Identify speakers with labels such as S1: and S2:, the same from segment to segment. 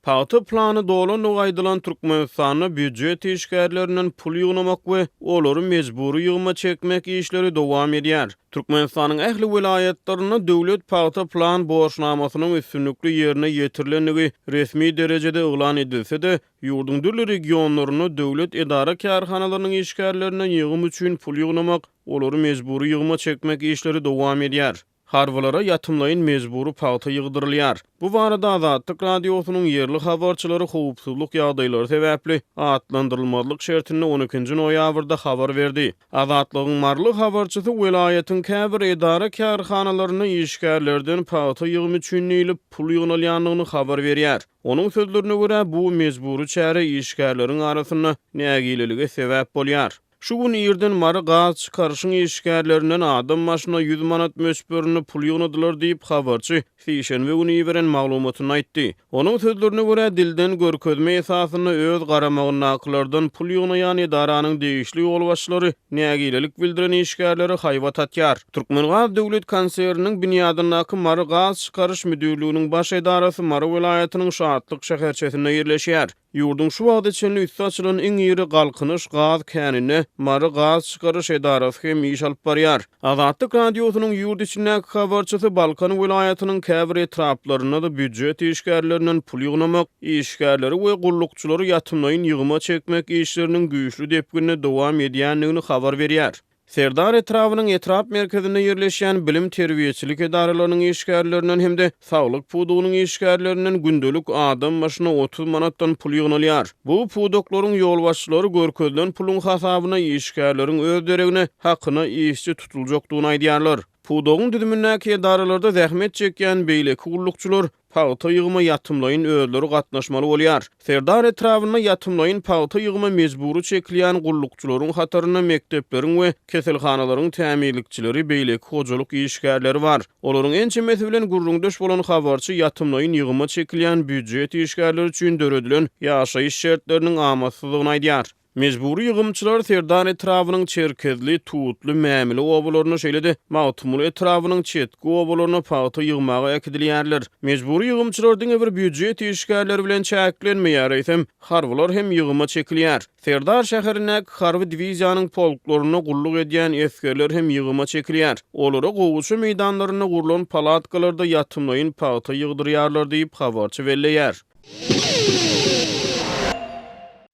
S1: Paýta plany dolan aýdylan Türkmenistanyň büdjet işgärlerinden pul ýygnamak we olary mejbury ýygma çekmek işleri dowam edýär. Türkmenistanyň ähli vilayetlerinde döwlet paýta plan borçnamasynyň üstünlikli ýerine ýetirilendigi resmi derejede elan edilse-de, ýurdun dürli regionlaryny döwlet edara kärhanalarynyň işgärlerinden ýygym üçin pul ýygnamak, olary mejbury ýygma çekmek işleri dowam edýär. Harwalara ýatymlaýyn mejbury paýta ýygdyrylýar. Bu barada Azatlyk radiosynyň ýerli habarçylary howpsuzlyk ýagdaýlary sebäpli atlandyrylmalyk şertini 12-nji noýabrda habar berdi. Azatlygyň marly habarçysy welaýatyň käbir edara kärhanalaryny işgärlerden paýta ýygmy üçin ýylyp pul ýygnalýanlygyny habar berýär. Onuň sözlerine görä bu mejbury çäre işgärleriň arasyna nägililige sebäp bolýar. Şu gün ýerden mary gaz çykarşyň işgärlerinden adam maşyna 100 manat möçberini pul ýygnadylar diýip habarçy Fiýşenbe güni beren maglumatyny aýtdy. Onuň sözlerine görä dilden görkezme esasyny öz garamagyny aklardan pul ýygnaýan edaranyň degişli ýolbaşçylary nägililik bildiren işgärleri haýbat atýar. Türkmengaz döwlet konserniniň binýadyndaky mary gaz çykarş müdürlüginiň baş edarasy Mary welaýatynyň Şahatlyk şäherçesinde ýerleşýär. Ýurdun şu wagt içinde üstü açylan iň ýeri galkynyş gaz känine Mary gaz çykarş edarasy hem iş alyp barýar. Azatlyk radiosynyň ýurt içindäki habarçysy Balkan welaýatynyň käbir etraplaryna da büdjet işgärlerinden pul ýygnamak, işgärleri we gullukçylary ýatymlaýyn ýygma çekmek işleriniň güýçlü depgine dowam edýändigini habar berýär. Serdar etrafynyň etrap merkezinde ýerleşýän bilim terbiýeçilik edaralarynyň işgärlerinden hemde saglyk pudugynyň işgärlerinden gündelik adam başyna 30 manatdan pul ýygnalýar. Bu pudoklaryň ýolbaşçylary görkezlen pulun hasabyna işgärleriň öz deregine hakyna işçi tutuljakdygyny aýdýarlar. Pudogyň düdümündäki edaralarda zähmet çekýän beýleki gullukçylar paýta ýygma ýatymlaýyn özleri gatnaşmaly bolýar. Serdar etrawyna ýatymlaýyn paýta ýygma mejbury çekilýän gullukçylaryň hataryna mekdepleriň we keselhanalaryň tämirlikçileri beýleki hojalyk işgärleri bar. Olaryň ençe mesulen gurrundaş bolan habarçy ýatymlaýyn ýygma çekilýän büdjet işgärleri üçin döredilen ýaşaýyş şertleriniň amatsyzlygyny aýdýar. Mejbury ýygymçylar Serdar etrawynyň çerkezli, tutly mämili obalaryny şeýle-de Mawtumul etrawynyň çetki obalaryna paýta ýygmaga ekdilýärler. Mejbury ýygymçylardyň bir büdjet işgärleri bilen çäklenmeýär eýsem, harwalar hem ýygma çekilýär. Serdar şäherine harwy diwiziýanyň polklaryna gulluk edýän eskerler hem ýygma çekilýär. Olara gowuşy meýdanlaryna gurulan palatkalarda ýatymlaýyn paýta ýygdyrýarlar diýip habarçy belleýär.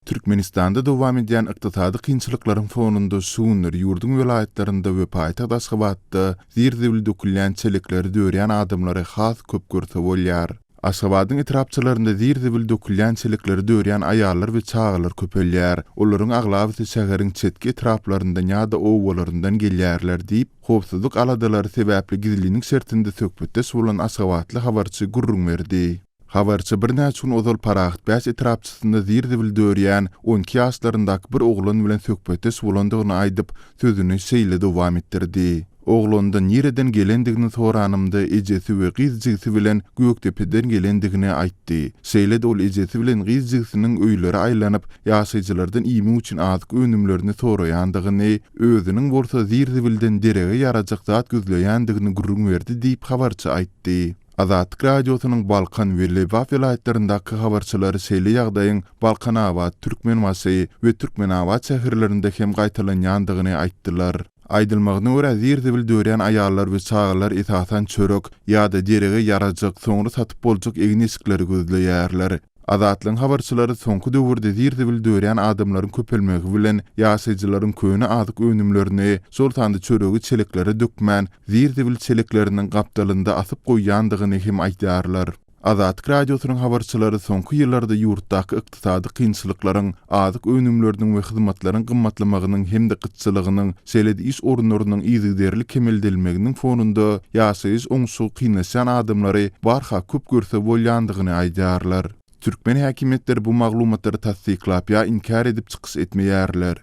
S2: Türkmenistanda dowam edýän ykdysady kynçylyklaryň fonunda suwunlar ýurdun welaýatlarynda we paýtagt Aşgabatda zirdiwli dökülýän çelikleri dörýän adamlary has köp görse bolýar. Aşgabatyň etrapçylarynda zirdiwli dökülýän çelikleri dörýän aýallar we çagalar köpelýär. Olaryň aglaby şäheriň çetki etraplarynda ýa-da owalaryndan gelýärler diýip howpsuzlyk aladalary sebäpli gizliliğiniň şertinde söhbetde bolan Aşgabatly habarçy gurrun berdi. Habarçy bir näçe gün ozal parahat bäş etrapçysynda zirdiwli dörýän 12 ýaşlaryndaky bir oglan bilen söhbetde bolandygyny aýdyp sözüni şeýle dowam etdirdi. Oglondan ýerden gelendigini soranymda ejesi we gyzjygy bilen Gökdepeden gelendigini aýtdy. Şeýle ol ejesi bilen gyzjygysiniň öýleri aýlanyp ýaşaýjylardan ýymy üçin azyk önümlerini soraýandygyny, özüniň bolsa zirdiwilden derege ýarajak zat gözleýändigini gurrun berdi diýip habarçy aýtdy. Azatlyk radiosynyň Balkan we Lebap vilayetlerindäki habarçylary şeýle ýagdaýyň Balkanawat, Türkmenmasy we Türkmenawat şäherlerinde hem gaýtalanýandygyny aýtdylar. Aýdylmagyna görä zirdiwli dörýän aýallar we çagalar esasan çörek ýa-da derege ýarajak soňra satyp boljak egin eskleri gözleýärler. Azatlyň habarçylary soňky döwürde zirdiwli dörýän adamlaryň köpelmegi bilen ýaşaýjylaryň köýüne azyk önümlerini, sultandy çöregi çelikleri dökmän zirdiwli çelikleriniň gapdalynda asyp goýýandygyny hem aýdýarlar. Azatlyk radiosynyň habarçylary soňky ýyllarda ýurtdaky ykdysady kynçylyklaryň, azyk önümleriniň we hyzmatlaryň gymmatlamagynyň hem de gytçylygynyň, şeýle-de iş orunlarynyň ýygyderli kemeldilmeginiň fonunda ýaşaýyş oňşy kynlaşan adamlary barha köp görse bolýandygyny aýdýarlar. Türkmen häkimetleri bu maglumatlary tasdiklap ýa inkar edip çykyş etmeýärler.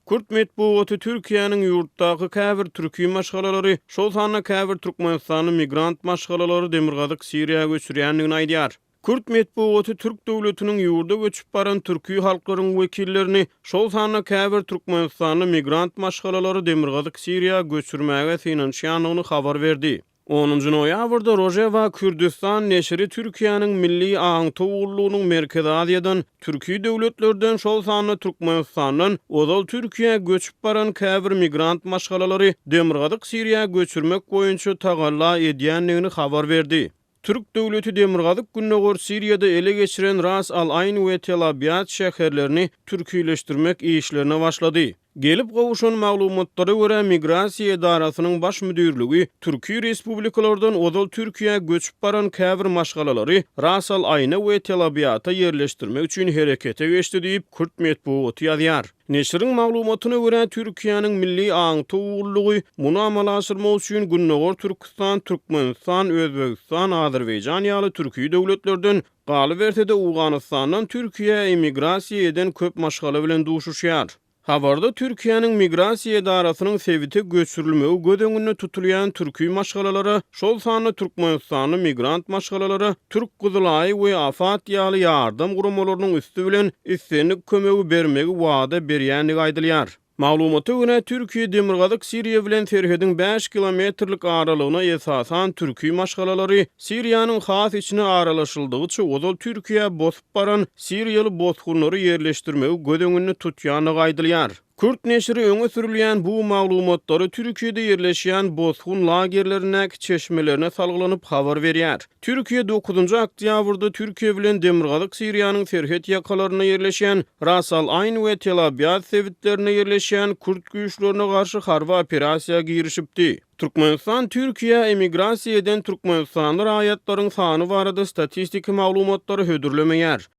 S1: Kürt medeniýeti Türkiýanyň ýurtdaky käbir türkmen maşgalalary, şol sanyna käbir Türkmenistanyň migrant maşgalalary Demirgazyk Siriýa göçürýändigini aýdýar. Kürt medeniýeti Türk döwletiniň ýurda göçüp baran türkmen halklarynyň wekillerini, şol sanyna käbir Türkmenistanyň migrant maşgalalary Demirgazyk Siriýa göçürmäge synanýandygyny habar berdi. 10 noýabrda Rojava Kürdistan neşri Türkiýanyň milli aňty ugurlugynyň Merkezi Aziýadan Türki döwletlerden şol sany Türkmenistanyň ozal Türkiýe göçüp baran käbir migrant maşgalalary Demirgazyk Siriýa göçürmek boýunça tagalla edýänligini habar berdi. Türk döwleti Demirgazyk günnägör Siriýada ele geçiren Ras Al Ayn we Tel Abyad şäherlerini türkiýleşdirmek işlerine başlady. Gelip gowuşan maglumatlara görä Migrasiýa Edarasynyň baş müdürligi Türkiýe respublikalardan ozal Türkiýe göçüp baran käbir maşgalalary Ras Al Ayna we Tel Abyada yerleşdirmek üçin herekete geçdi diýip Kürt medeniýeti ýazýar. Neşriň maglumatyna görä Türkiýanyň milli aňty ugurlugy muny amalaşdyrmak üçin günnägör Türkistan, Türkmenistan, Özbegistan, Azerbaýjan ýaly türki döwletlerden galy bertede Awganystandan Türkiýe emigrasiýa eden köp maşgala bilen duşuşýar. Habarda Türkiýanyň Migrasiýa Edarasynyň seviti göçürilmegi gödeňinde tutulýan türki maşgalalara, şol sany Türkmenistanyň migrant maşgalalary, Türk Gyzylaý we Afat ýaly ýardam guramalarynyň üstü bilen islenip kömegi bermegi wada berýänligi aýdylýar. Maglumata görä Türkiýe Demirgazyk Siriýa bilen serhediň 5 kilometrlik aralygyna esasan türki maşgalalary Siriýanyň has içine aralaşyldygyça ozal Türkiýe bosup baran Siriýaly bosgunlary yerleşdirmegi gödeňinde tutýanyny aýdylýar. Kürt neşri öňe sürilýän bu maglumatlary Türkiýede yerleşýän bosgun lagerlerine, çeşmelerine salgylanyp habar berýär. Türkiýe 9 oktýabrda Türkiýe bilen Demirgazyk Siriýanyň serhet ýakalaryna yerleşýän Ras Al Ayn we Tel Abyad sebitlerine yerleşýän Kürt güýçlerine garşy harby operasiýa girişipdi. Türkmenistan Türkiýe emigrasiýa eden Türkmenistanyň raýatlaryň sany barada statistik maglumatlary hödürlemeýär.